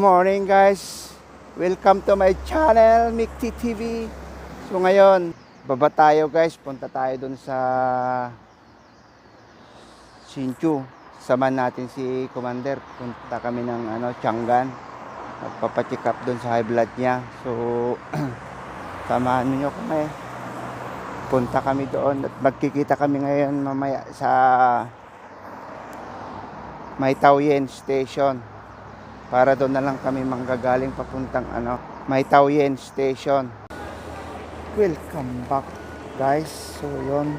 morning guys, welcome to my channel Mikti TV. So ngayon baba tayo guys, punta tayo dun sa Hsinchu. Samahan natin si Commander. Punta kami ng Chang'an, magpapacheck up dun sa high blood niya. So samahan niyo kami, punta kami doon at magkikita kami ngayon mamaya sa Mai Taoyuan Station. Para doon na lang kami manggagaling papuntang Mai Taoyuan Station. Welcome back guys. So yun,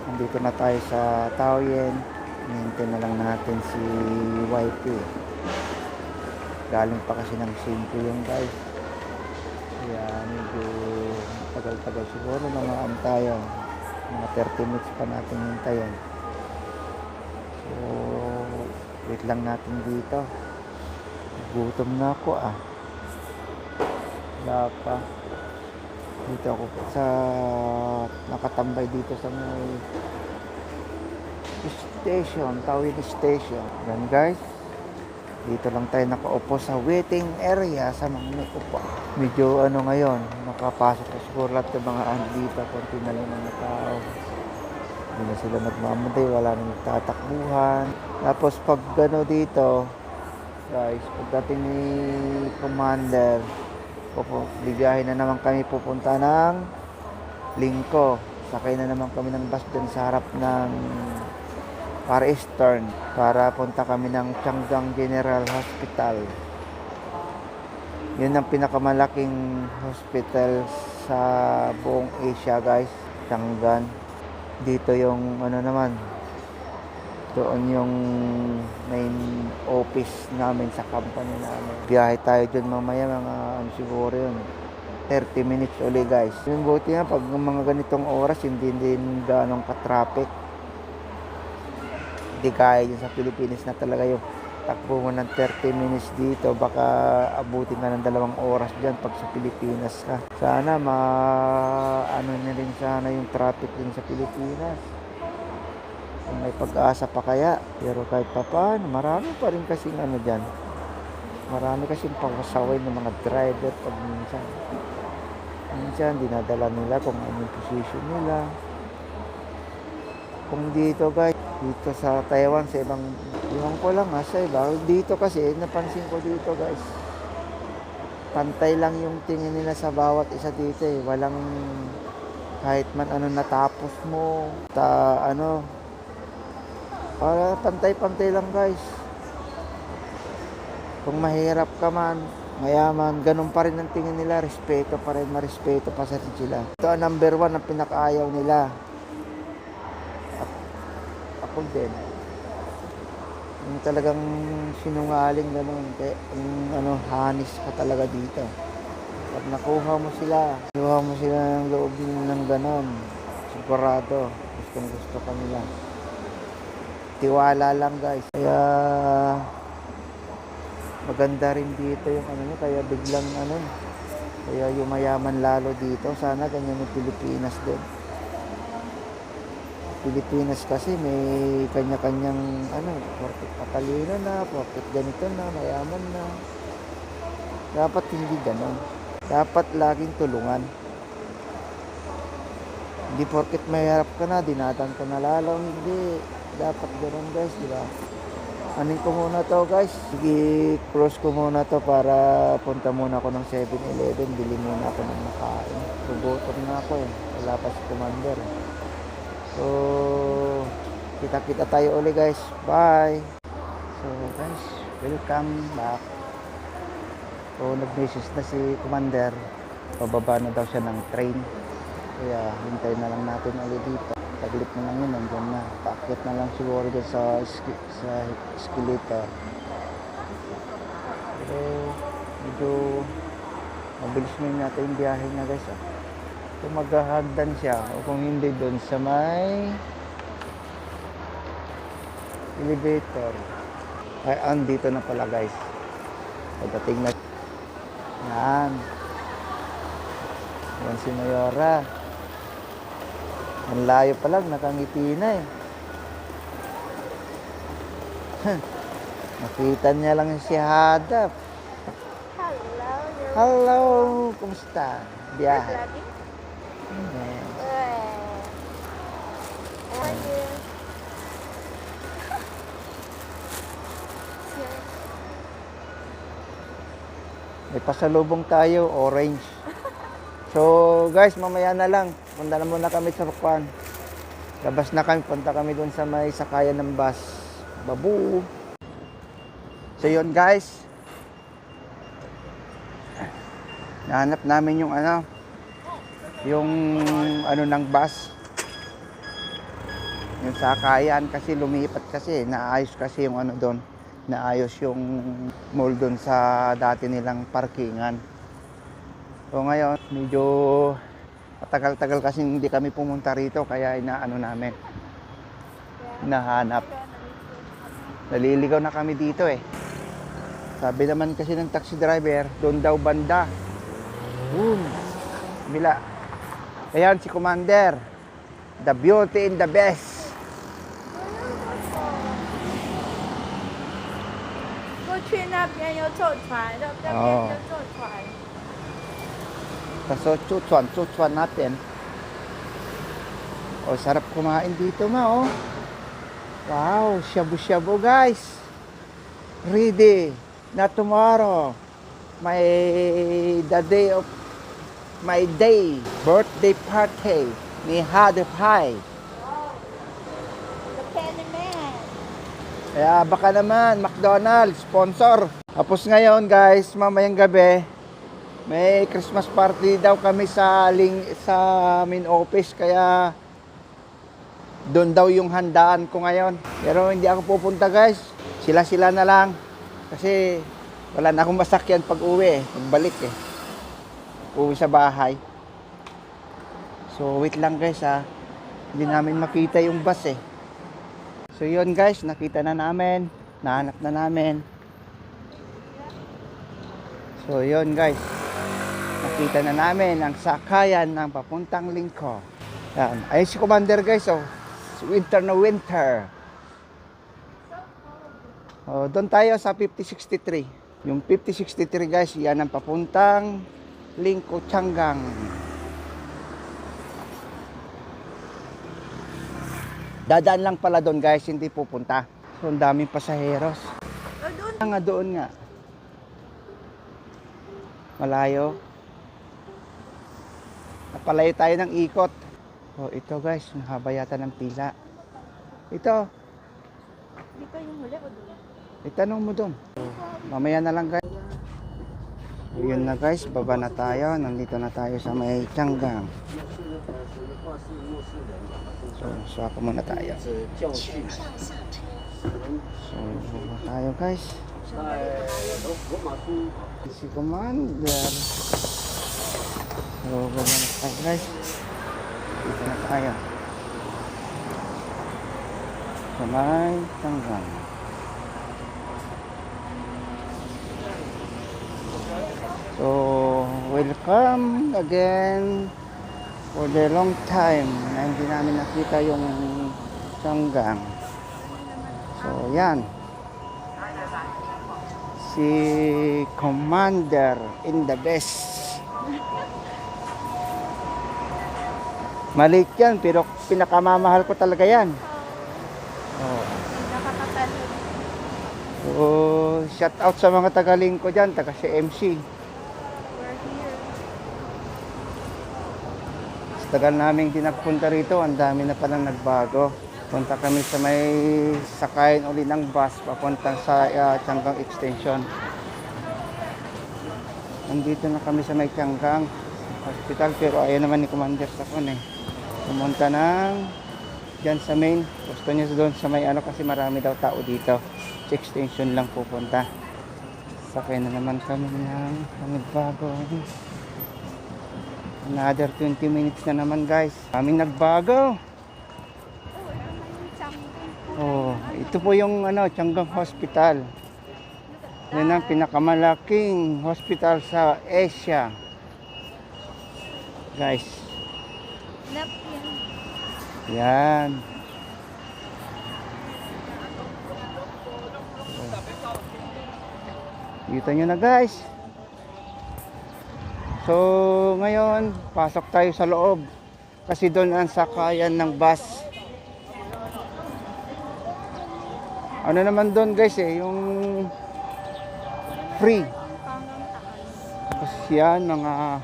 nandito na tayo sa Taoyuan. Hintay na lang natin si YP. Galing pa kasi ng Hsinchu yun guys. Kaya medyo tagal-tagal siguro na tayo. Mga 30 minutes pa natin hintayin. So wait lang natin dito. Gutom na ako Wala pa. Dito ako sa nakatambay dito sa may station, Taoyuan Station. Yan guys. Dito lang tayo nakaupo sa waiting area sa mga upo. Medyo ngayon, nakapasok na siguro lahat ng mga dito. Konti na lang mga tao. Hindi na sila nagmamatay, wala na nagtatakbuhan. Tapos pag dito, guys, pagdating ni Commander, bibiyahin na naman kami pupunta ng Lingko. Sakay na naman kami ng bus dun sa harap ng Far Eastern para punta kami ng Chang'an General Hospital. Yun ang pinakamalaking hospital sa buong Asia guys, Chang'an. Dito yung naman, doon yung main office namin sa company namin. Biyahe tayo dyan mamaya mga siguro yun 30 minutes uli guys. Yung buti nga pag mga ganitong oras hindi din ganong ka-traffic. Hindi kaya yun sa Pilipinas na talaga yung takbo mo ng 30 minutes dito, baka abutin ka ng 2 oras dyan pag sa Pilipinas ka. Sana na rin sana yung traffic din sa Pilipinas. May pag-asa pa kaya, pero kahit pa paano, marami pa rin kasing dyan. Marami kasing pangkasaway ng mga driver pag minsan dinadala nila kung anong position nila. Kung dito guys, dito sa Taiwan, sa ibang, iwan ko lang sa iba, dito kasi, napansin ko dito guys, pantay lang yung tingin nila sa bawat isa dito walang kahit man natapos mo, para pantay-pantay lang guys. Kung mahirap ka man, mayaman, ganun pa rin ang tingin nila, respeto pa rin, marespeto pa sa sila. Ito ang number 1 ang pinakaayaw nila. At ako din. Yung talagang sinungaling ganun, kaya hanis ka talaga dito. Pag nakuha mo sila ng loob ng ganun, sigurado, gusto ka nila. Tiwala lang guys. Kaya maganda rin dito yung kaya biglang kaya yumayaman lalo dito. Sana ganyan yung Pilipinas din. Pilipinas kasi may kanya-kanyang porket patalino na, porket ganito na, mayaman na. Dapat hindi ganon. Dapat laging tulungan. Hindi porket mahirap ka na, dinatan ka na lalo. Hindi. Dapat ganoon guys, di ba? Anin ko muna to guys. Sige, cross ko muna to para punta muna ako ng 7-Eleven. Bili muna ako ng makain. Gugutom na ako Wala pa si Commander. So, kita-kita tayo uli guys. Bye! So guys, welcome back. So, nag-message na si Commander. Pababa na daw siya ng train. Kaya, hintay na lang natin ulit dito. Taglit na lang yun, nandyan na. Paakit na lang siguro dyan sa escalator. Pero medyo mabilis na yun natin yung biyahe na guys. Kung maghahagdan siya o kung hindi doon sa may elevator. Ay, andito na pala guys. Pagdating na yan si Mayora. Ang layo pa lang, nakangiti na Nakita niya lang si Hadap. Hello, kumusta? Biyahe. Lagi? Yes. How are you? May pasalubong tayo, orange. So guys, mamaya na lang. Punta na muna kami sa Rukwan. Labas na kami, punta kami dun sa may sakayan ng bus. Babu. So yun guys. Nahanap namin yung ng bus. Yung sakayan kasi lumipat kasi, naayos kasi yung doon. Naayos yung mall doon sa dati nilang parkingan. So ngayon, medyo matagal-tagal kasi hindi kami pumunta rito kaya namin. Hinahanap. Naliligaw na kami dito eh. Sabi naman kasi ng taxi driver, doon daw banda. Bila. Ayan si Commander. The beauty and the best. 过去那边有坐船，这边就坐船。 Kaso chuchuan natin. Oh, sarap kumain dito oh. Wow, shabu-shabu guys. Ready. Not tomorrow. The day of my birthday party. May had a pie. The Penny Man. Kaya baka naman, McDonald's, sponsor. Tapos ngayon guys, mamayang gabi, may Christmas party daw kami sa main office. Kaya doon daw yung handaan ko ngayon. Pero hindi ako pupunta guys. Sila na lang. Kasi wala na akong masakyan pag uwi. Pagbalik uwi sa bahay. So wait lang guys Hindi namin makita yung bus So yun guys, nakita na namin. Nahanap na namin. So yun guys, nakita na namin ang sakayan ng papuntang Lingko. Yan. Ayun si Commander guys Winter na winter. Doon tayo sa 5063. Yung 5063 guys, yan ang papuntang Lingko, Tianggang. Dadaan lang pala doon guys, hindi pupunta. So ang daming pasaheros. Doon nga. Malayo. Napalayo tayo ng ikot. Ito guys, mahaba yata ng pila. Ito. Dito yung huli o doon? Itanong mo doon. Mamaya na lang guys. Yun na guys, baba na tayo. Nandito na tayo sa may Tianggang. So ako muna tayo. So baba tayo guys. Si Commander. So baba na tayo guys. Dito na tayo. Sa may Tianggang. So, welcome again for the long time na hindi namin nakita yung Tianggang. So, yan. Si Commander in the best. Maliit yan, pero pinakamamahal ko talaga yan. So, shout out sa mga tagaling ko dyan, taga CMC. Tagal namin hindi nagpunta rito, ang dami na palang nagbago. Punta kami sa may sakayin uli ng bus papunta sa Tianggang Extension. Nandito na kami sa may Tianggang Hospital, pero ayaw naman ni Commander sa pumunta ng dyan sa main. Gusto niya doon sa may kasi marami daw tao dito. Sa extension lang pupunta. Sakay na naman kami ng nagbago. Another 20 minutes na naman guys. Kaming nagbago. Ito po yung Tianggang Hospital. Yan ang pinakamalaking hospital sa Asia. Guys. Yan. Kita nyo na guys. So, ngayon, pasok tayo sa loob. Kasi doon ang sakayan ng bus. Ano naman doon guys yung free. Tapos yan, mga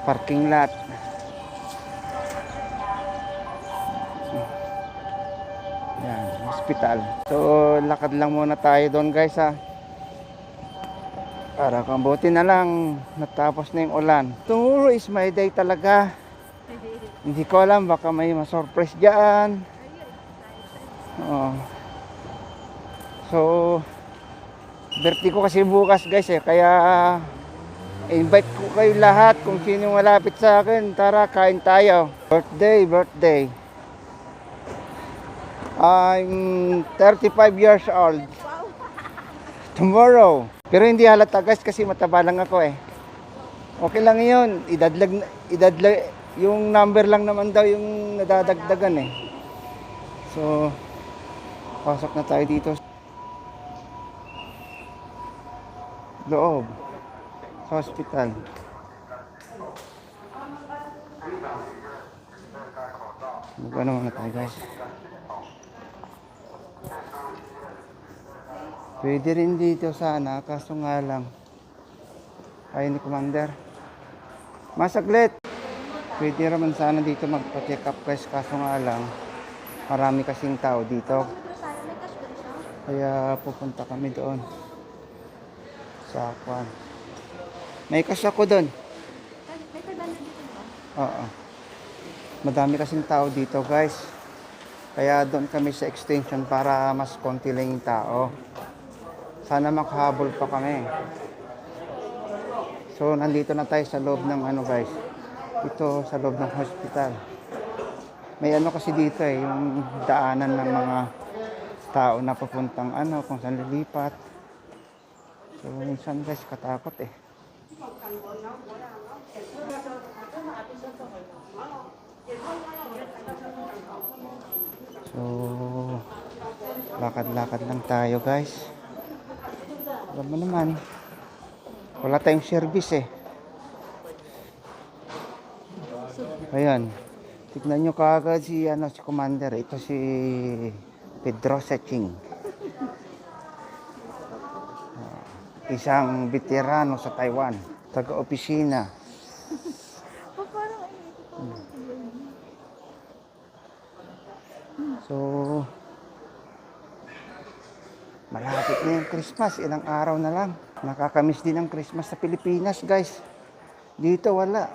parking lot. Yan, hospital. So, lakad lang muna tayo doon guys ha. Para kambuti na lang, natapos na yung ulan. Tomorrow is my day talaga. Hindi ko alam, baka may ma-surprise dyan. So, birthday ko kasi bukas guys kaya invite ko kayo lahat kung sino malapit sa akin. Tara, kain tayo. Birthday. I'm 35 years old. Tomorrow. Pero hindi halata guys kasi mataba lang ako Okay lang yun. Idadlag, yung number lang naman daw yung nadadagdagan So, pasok na tayo dito. Loob. Sa hospital. Magano muna tayo guys. Pwede rin dito sana, kaso nga lang ayaw ni Commander. Masaglit. Pwede naman sana dito magpa-check up guys, kaso nga lang marami kasing tao dito. Kaya pupunta kami doon. Sa Kwan. May cash ako doon. Oo. Madami kasing tao dito guys. Kaya doon kami sa extension para mas konti lang yung tao. Sana makahabol pa kami. So, nandito na tayo sa loob ng guys. Ito sa loob ng hospital. May kasi dito yung daanan ng mga tao na papuntang kung saan lilipat. So, minsan guys, katakot So, lakad-lakad lang tayo guys. Alam mo naman, wala tayong service Ayan. Tignan nyo kaagad si Commander. Ito si Pedro Seching. Isang veterano sa Taiwan. Taga-opisina. So, malapit na yung Christmas. Ilang araw na lang. Nakakamiss din ang Christmas sa Pilipinas, guys. Dito wala.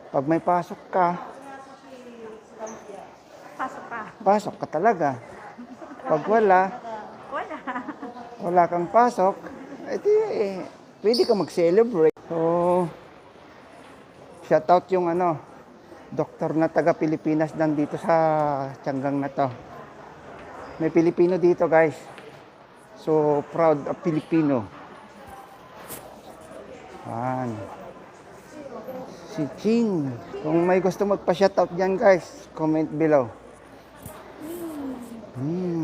Pag may pasok ka, pasok ka talaga. Pag wala kang pasok, pwede ka mag-celebrate. So, shout out yung doktor na taga Pilipinas dito sa Tianggang na to. May Pilipino dito, guys. So, proud of Filipino. Si Ching. Kung may gusto magpa-shoutout dyan guys, comment below.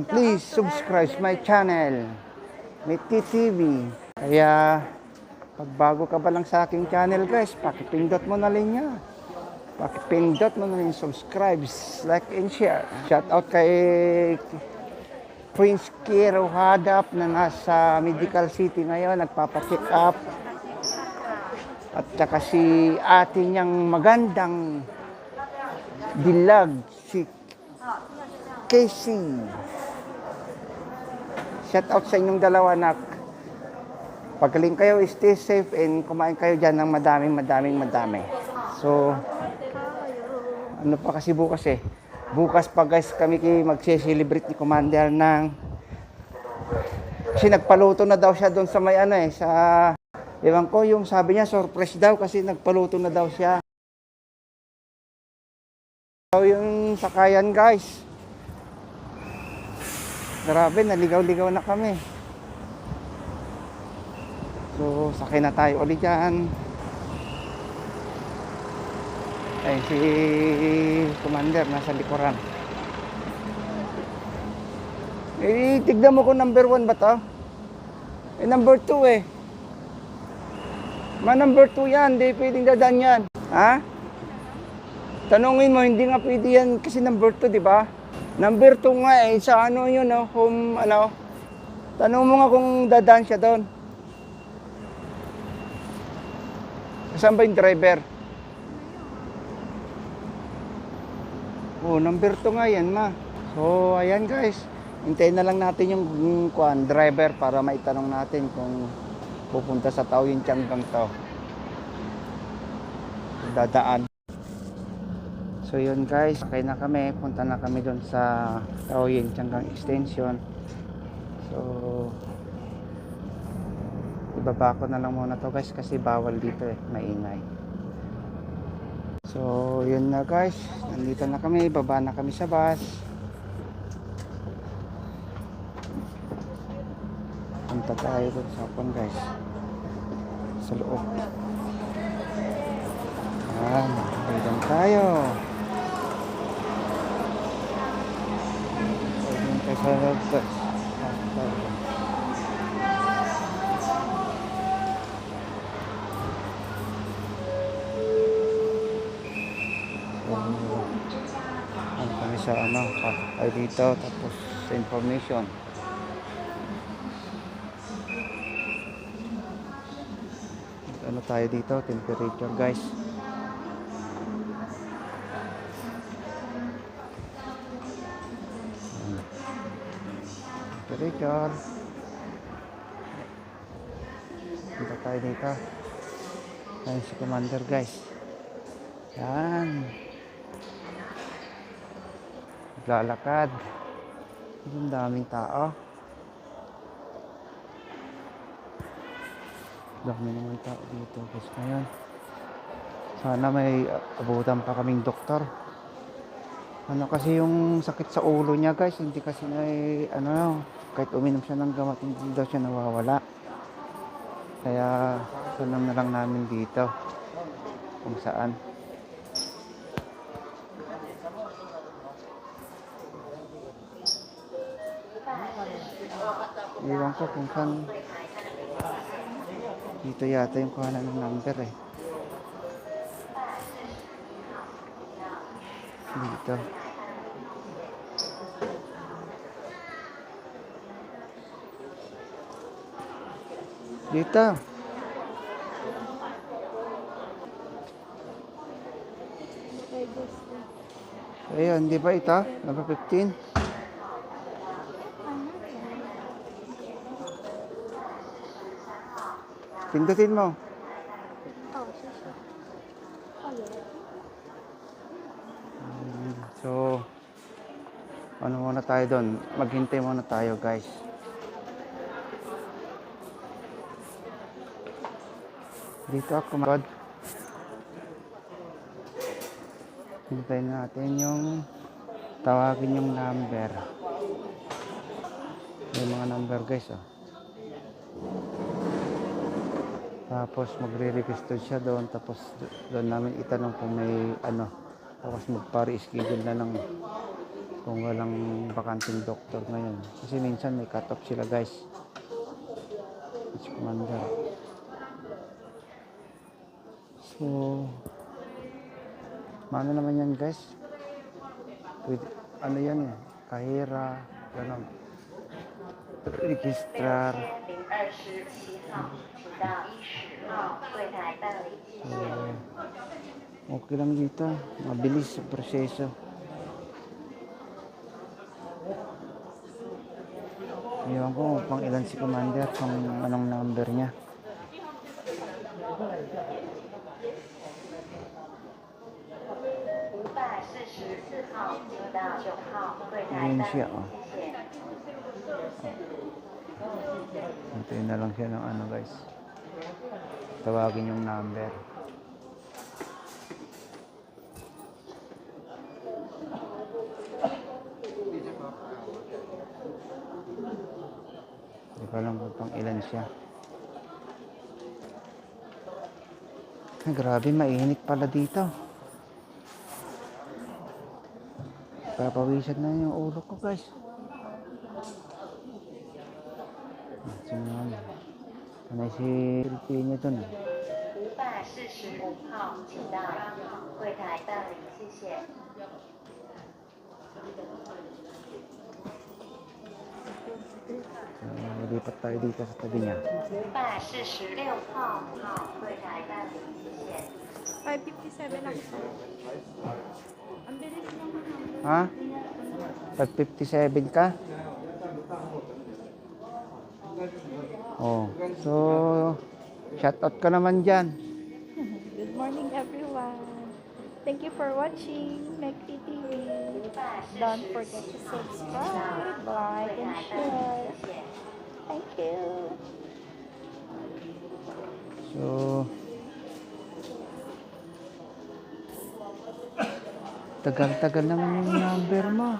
Please subscribe my channel, Miti TV. Kaya, pag bago ka pa lang sa aking channel guys, pakipindot mo na rin niya. Pakipindot mo na rin subscribe, like and share. Shoutout kay Prince Kiro Hadap na nasa Medical City ngayon, nagpapacheck up. At saka si ate niyang magandang dilag, si Casey. Shout out sa inyong dalawa, nak. Pagaling kayo, stay safe and kumain kayo dyan ng madaming. So, ano pa kasi bukas Bukas pa guys kami magse-celebrate ni Commander kasi nagpaluto na daw siya doon sa may sa ewan ko, yung sabi niya surprise daw kasi nagpaluto na daw siya. So, yung sakayan guys. Grabe, naligaw-ligaw na kami. So, sakay na tayo ulit dyan. Ay, si Commander nasa likuran. Tignan mo kung number 1 ba to? Number 2 number 2 yan, hindi pwedeng dadaan yan. Ha? Tanungin mo, hindi nga pwede yan kasi number 2, di ba? Number 2 nga eh, sa ano yun, no? Home, ano? Tanong mo nga kung dadaan siya doon. Saan ba yung driver? Oh, number 2 nga yan, ma. So, ayan guys. Hintayin na lang natin yung driver para maitanong natin kung pupunta sa Taoyuan Tianggang to. Dadaan. So yun guys, kaya na kami, punta na kami doon sa Taoyuan Tianggang Extension. So ibaba ko na lang muna to guys kasi bawal dito eh, maingay. So yun na guys, nandito na kami, baba na kami sa bus. Punta tayo doon sa hapon guys, sa loob. Ayan, dito tayo. Ayun tayo sa loob guys. Ano kami sa ano, ay dito, tapos sa information. Ano tayo dito, temperature guys. Temperature. Punta tayo dito. Ayan si Commander guys. Yan. Naglalakad. Ang daming tao. Dami naman tao dito guys ngayon. Sana may abutan pa kaming doktor. Ano kasi yung sakit sa ulo niya guys, hindi kasi na ano, kahit uminom siya ng gamot hindi daw siya nawawala. Kaya sunod na lang namin dito kung saan. Iwan ko kung saan. Dito yata yung kuhanan ng number eh. Dito. Dito. Ayun, di ba ito? Number 15. Pindutin mo. So, ano muna tayo doon? Maghintay muna tayo guys. Dito ako magod. Hintayin natin yung tawagin yung number. May mga number guys oh. Tapos magre-register siya doon, tapos doon namin itanong kung may ano, tapos magpa-reschedule na lang kung walang bakanting doktor ngayon. Kasi minsan may cut-off sila guys. It's Commander. So, ano naman yan guys? Pwede, ano yan eh, kahira, gano'n. Registrar. Okay lang dito, mabilis sa proseso. Iwan ko pang ilan si Commander, kung anong number niya. Ayun siya oh. Hintayin na lang siya ng ano guys, tawagin yung number. Hindi ko alam kung pang ilan siya. Grabe, mainit pala dito. Papawisan na yung ulo ko guys. Ano si Pilipino dun? 15号，请到柜台办理，谢谢。 Lipat tayo dito sa tabi niya. 办是16号，柜台办理，谢谢。 5:57 ako sir. Ang bilis naman. Ha? 5:57 ka? Oh, so shoutout ka naman dyan. Good morning everyone. Thank you for watching Mekti TV. Don't forget to subscribe, like, and share. Thank you. So, tagal-tagal naman yung number mo.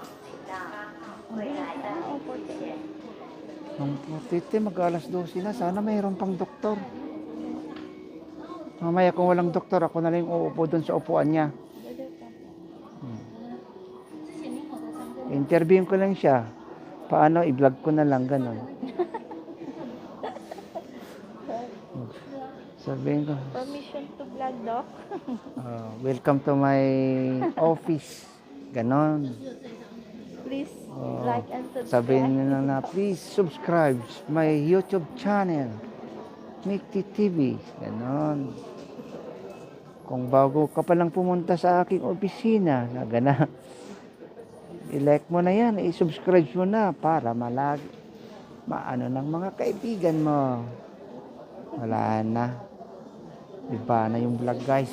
Ang putite, mag-alas 12 na. Sana mayroon pang doktor. Mamaya kung walang doktor, ako na lang yung uupo doon sa upuan niya. Interviewin ko lang siya. Paano, i-vlog ko na lang, ganon. Sabihin ko, Permission to vlog, Doc. welcome to my office. Ganon. Please Oh, like and subscribe. Sabihin nyo na, please subscribe my YouTube channel, Mekti TV. Ganon. Kung bago ka pa lang pumunta sa aking opisina, na gana, i-like mo na yan, i-subscribe mo na para maano ng mga kaibigan mo. Wala na. Iba na yung vlog, guys.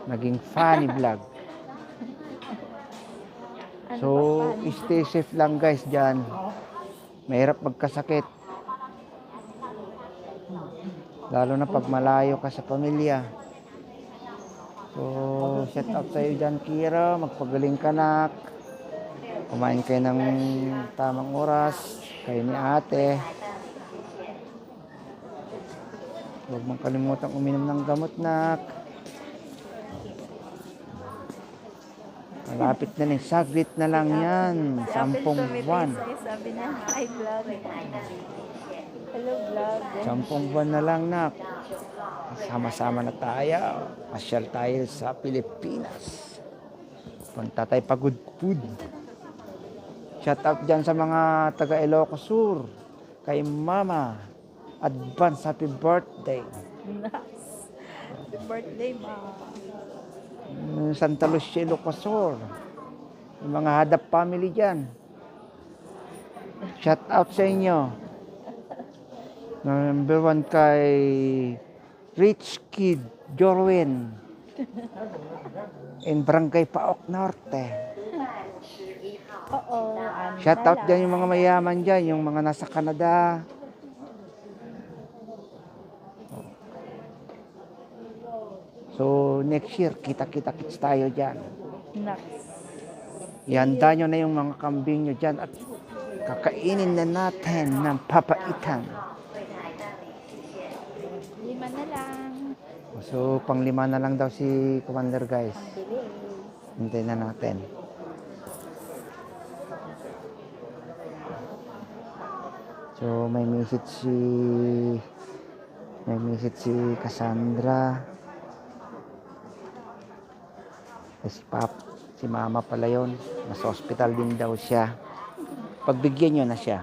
Naging funny vlog. So, stay safe lang, guys, dyan. Mahirap magkasakit. Lalo na pag malayo ka sa pamilya. So, shout out sa'yo dyan, Kira. Magpagaling ka, nak. Kumain kayo ng tamang oras. Kayo ni ate. Huwag mong kalimutang uminom ng gamot, nak. Malapit na rin. Saglit na lang yan. 10 buwan. Sabi niya, hi vlog. Hello vlog. 10 buwan na lang, nak. Sama-sama na tayo. Pasyal tayo sa Pilipinas. Punta tayo pagudpud. Shout out dyan sa mga taga Ilocos Sur. Kay Mama. Advance happy birthday. Nice. Happy birthday, ma. Santa Lucia, Ilocos Sur. Yung mga Hadap family dyan. Shout out sa inyo. Number 1 kay Rich Kid Jorwin in Barangay Paok Norte. Oo. Shout out dyan yung mga mayaman dyan, yung mga nasa Canada. So next year, kita-kita-kits tayo dyan. Nice. Ihanda nyo na yung mga kambing nyo dyan at kakainin na natin ng papaitan. 5 na lang. So, pang-5 na lang daw si Commander, guys. Bilis. Hintayin na natin. So, may message si Cassandra. Si Mama pala yun. Nasa hospital din daw siya. Pagbigyan nyo na siya.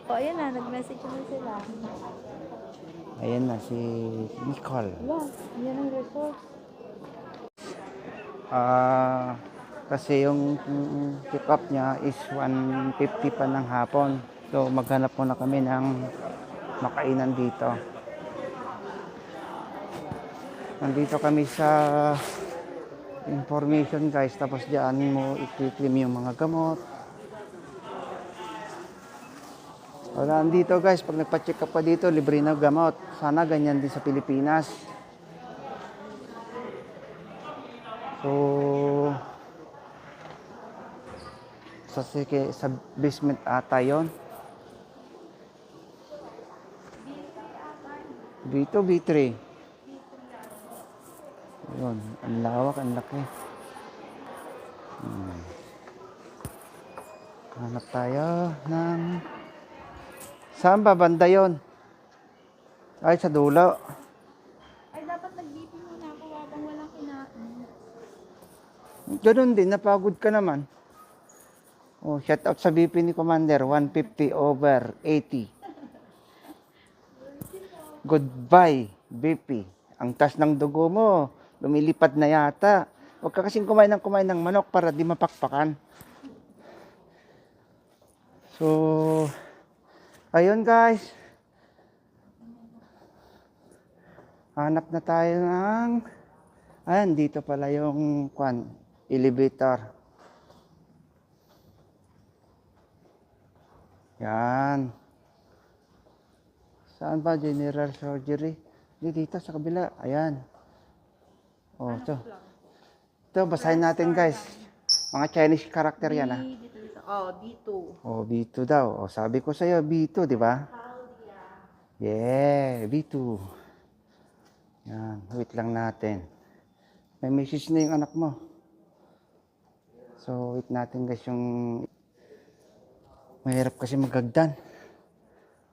O, ayan na. Nag-message na sila. Ayan na si Nicole. Wow, yan ang result. Kasi yung pick up niya is 1:50 pa ng hapon. So maghanap muna kami ng makainan dito. Nandito kami sa information, guys. Tapos diyan mo i-claim yung mga gamot. Wala dito, guys, pag nagpa-check up pa dito, libre na gamot. Sana ganyan din sa Pilipinas. So, sa basement ata yun. Dito, B3. Yun, ang lawak, ang laki. Hanap tayo ng Saan ba banda yon? Ay, sa dulo. Ay, dapat nag-BP muna ako habang walang kinain. Ganun din, napagod ka naman. Oh, shout out sa BP ni Commander, 150/80. Goodbye, BP. Ang tas ng dugo mo, lumilipad na yata. Huwag ka kasing kumain ng manok para di mapakpakan. So, ayun guys. Hanap na tayo ng... Ayan, dito pala yung elevator. Yan. Saan ba? General surgery. Dito sa kabila. Ayan. Oh, ito. Ito, basahin natin guys. Mga Chinese character yan ah. Dito. Oh, dito. Oh, B2 daw. Oh, sabi ko sa'yo, B2, di ba? Yeah, B2. Yan, wait lang natin. May message na yung anak mo. So, wait natin guys yung... Mahirap kasi magagdan.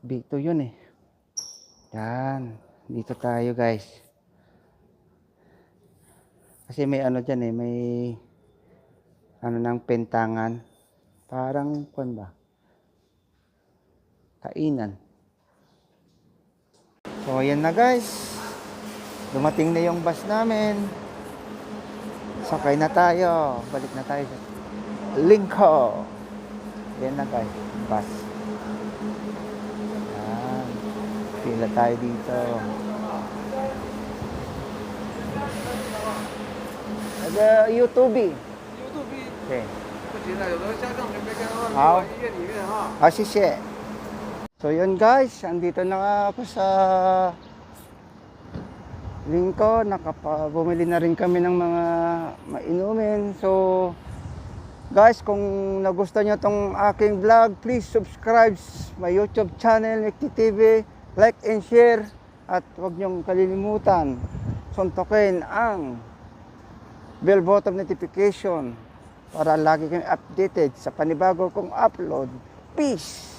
B2 yun eh. Yan, dito tayo guys. Kasi may ano dyan eh, may... Ano ng pentangan. Parang, kwan ba? Kainan. So, ayan na guys. Dumating na yung bus namin. Sakay na tayo. Balik na tayo sa Lingko. Ayan na guys, bus. Ayan. Pila tayo dito. YouTube. Okay. 现在有的家长准备跟他好们医院里面哈。 Sisye. So yun guys, andito na nga ako sa Lingko. Bumili na rin kami ng mga mainumin. So guys, kung nagustuhan nyo tong aking vlog, please subscribe my YouTube channel, Mekti TV, like and share. At huwag nyong kalilimutan, suntukin ang bell button notification para lagi kayong updated sa panibago kong upload. Peace!